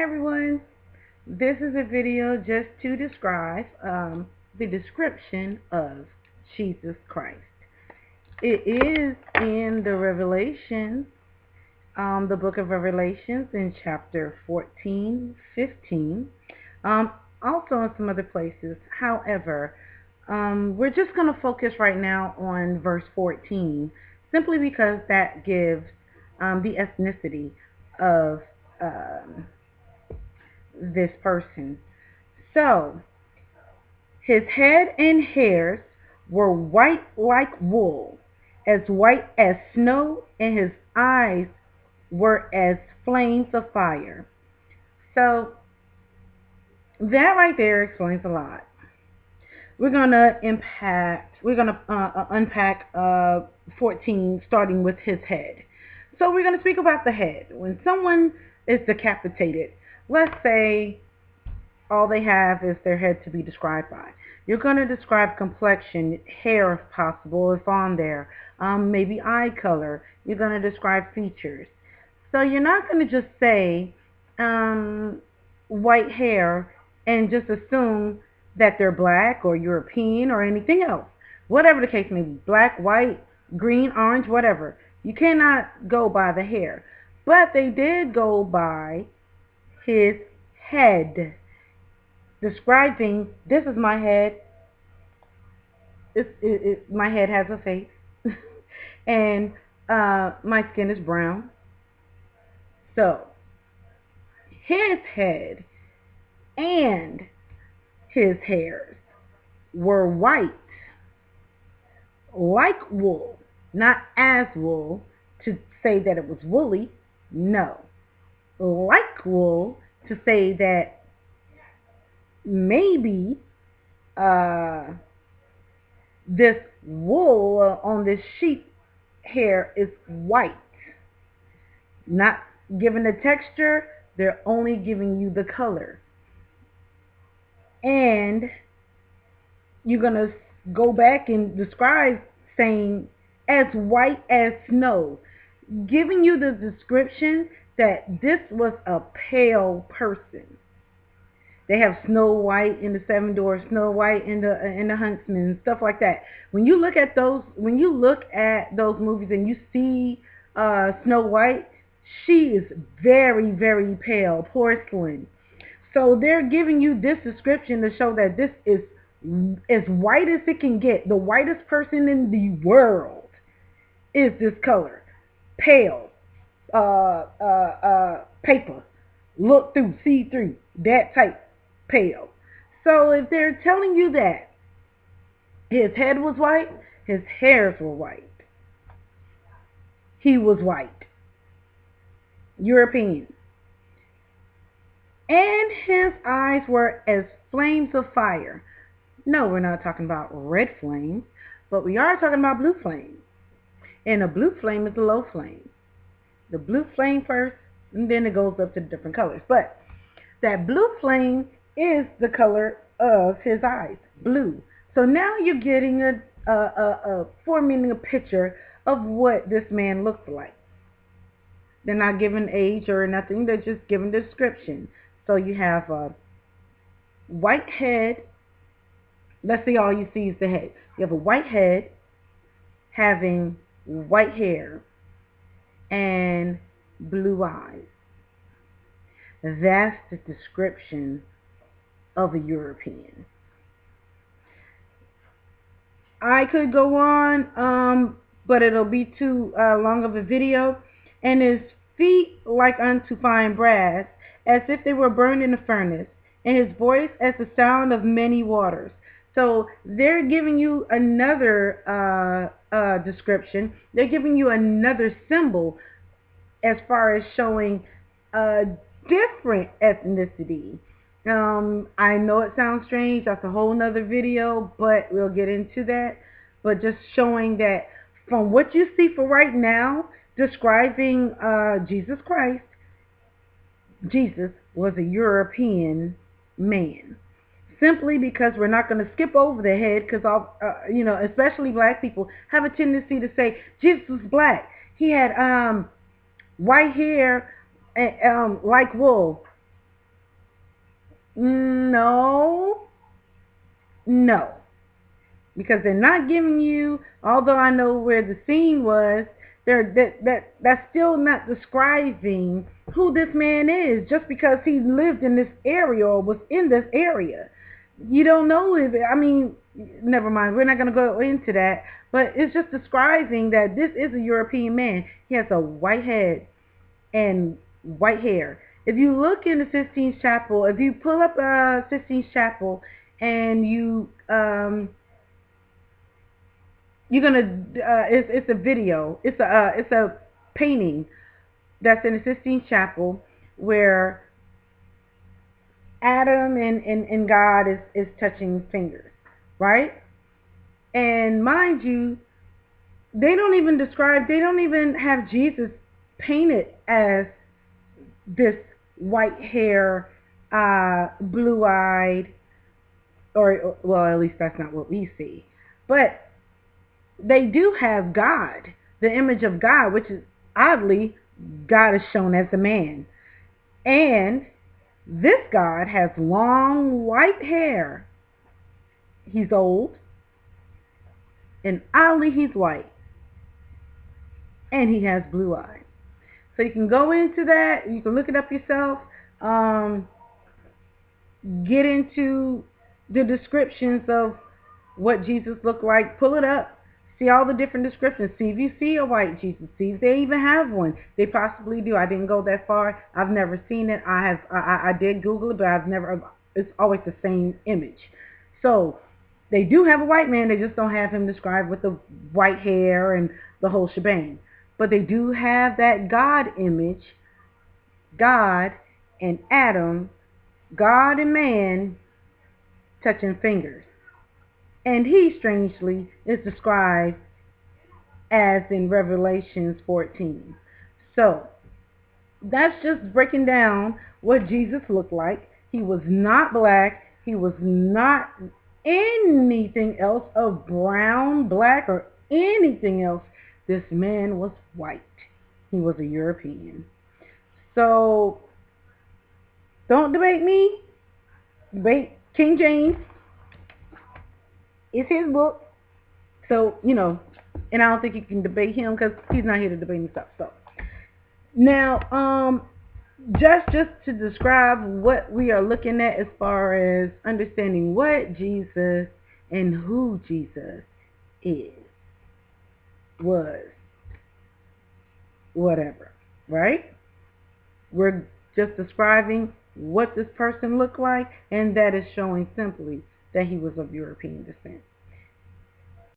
everyone. This is a video just to describe the description of Jesus Christ. It is in the Revelation, the book of Revelations in chapter 14, 15, also in some other places. However, we're just going to focus right now on verse 14, simply because that gives the ethnicity of this person. So, his head and hairs were white like wool, as white as snow, and his eyes were as flames of fire. So, that right there explains a lot. We're gonna unpack 14, starting with his head. So we're gonna speak about the head. When someone is decapitated, let's say all they have is their head to be described by. You're gonna describe complexion, hair if possible, if on there, maybe eye color. You're gonna describe features. So you're not gonna just say white hair and just assume that they're black or European or anything else. Whatever the case may be, black, white, green, orange, whatever. You cannot go by the hair. But they did go by his head, describing, this is my head. My head has a face. And my skin is brown. So, his head and his hairs were white, like wool, not as wool, to say that it was woolly. No, like wool, to say that maybe this wool on this sheep hair is white. Not given the texture, they're only giving you the color. And you're going to go back and describe saying as white as snow, giving you the description that this was a pale person. They have Snow White in the Seven Dwarfs, Snow White in the Huntsman, stuff like that. When you look at those movies and you see Snow White, she is very, very pale, porcelain. So they're giving you this description to show that this is as white as it can get. The whitest person in the world is this color. Pale. Paper. Look through, see through. That type. Pale. So if they're telling you that his head was white, his hairs were white. He was white. European. And his eyes were as flames of fire. No, we're not talking about red flames, but we are talking about blue flame. And a blue flame is a low flame. The blue flame first, and then it goes up to different colors. But that blue flame is the color of his eyes, blue. So now you're getting forming a picture of what this man looks like. They're not giving age or nothing. They're just giving description. So you have a white head. Let's say all you see is the head. You have a white head having white hair and blue eyes. That's the description of a European. I could go on, but it'll be too long of a video. And his feet like unto fine brass, as if they were burned in a furnace, and his voice as the sound of many waters. So they're giving you another description. They're giving you another symbol as far as showing a different ethnicity. I know it sounds strange. That's a whole nother video, but we'll get into that. But just showing that from what you see for right now, describing Jesus Christ, Jesus was a European man. Simply because we're not going to skip over the head, because especially black people have a tendency to say Jesus was black. He had white hair, like wool. No, no, because they're not giving you. Although I know where the scene was, that's still not describing who this man is. Just because he lived in this area or was in this area, you don't know if. I mean, never mind. We're not going to go into that. But it's just describing that this is a European man. He has a white head and white hair. If you look in the Sistine Chapel, if you pull up Sistine Chapel and you're gonna it's a video. It's a painting that's in the Sistine Chapel where Adam and God is touching fingers, right? And mind you, they don't even have Jesus painted as this white hair, blue-eyed, or well, at least that's not what we see. But they do have God, the image of God, which is oddly God is shown as a man. And this God has long white hair. He's old, and oddly he's white, and he has blue eyes. So you can go into that. You can look it up yourself. Get into the descriptions of what Jesus looked like. Pull it up. See all the different descriptions. See if you see a white Jesus. See if they even have one. They possibly do. I didn't go that far. I've never seen it. I did Google it, but I've never. It's always the same image. So they do have a white man. They just don't have him described with the white hair and the whole shebang. But they do have that God image. God and Adam, God and man touching fingers. And he, strangely, is described as in Revelations 14. So, that's just breaking down what Jesus looked like. He was not black. He was not anything else of brown, black, or anything else. This man was white. He was a European. So, don't debate me. Debate King James. It's his book. So, and I don't think you can debate him because he's not here to debate himself. So, now, just to describe what we are looking at as far as understanding what Jesus and who Jesus is, was, whatever, right? We're just describing what this person looked like, and that is showing simply that he was of European descent.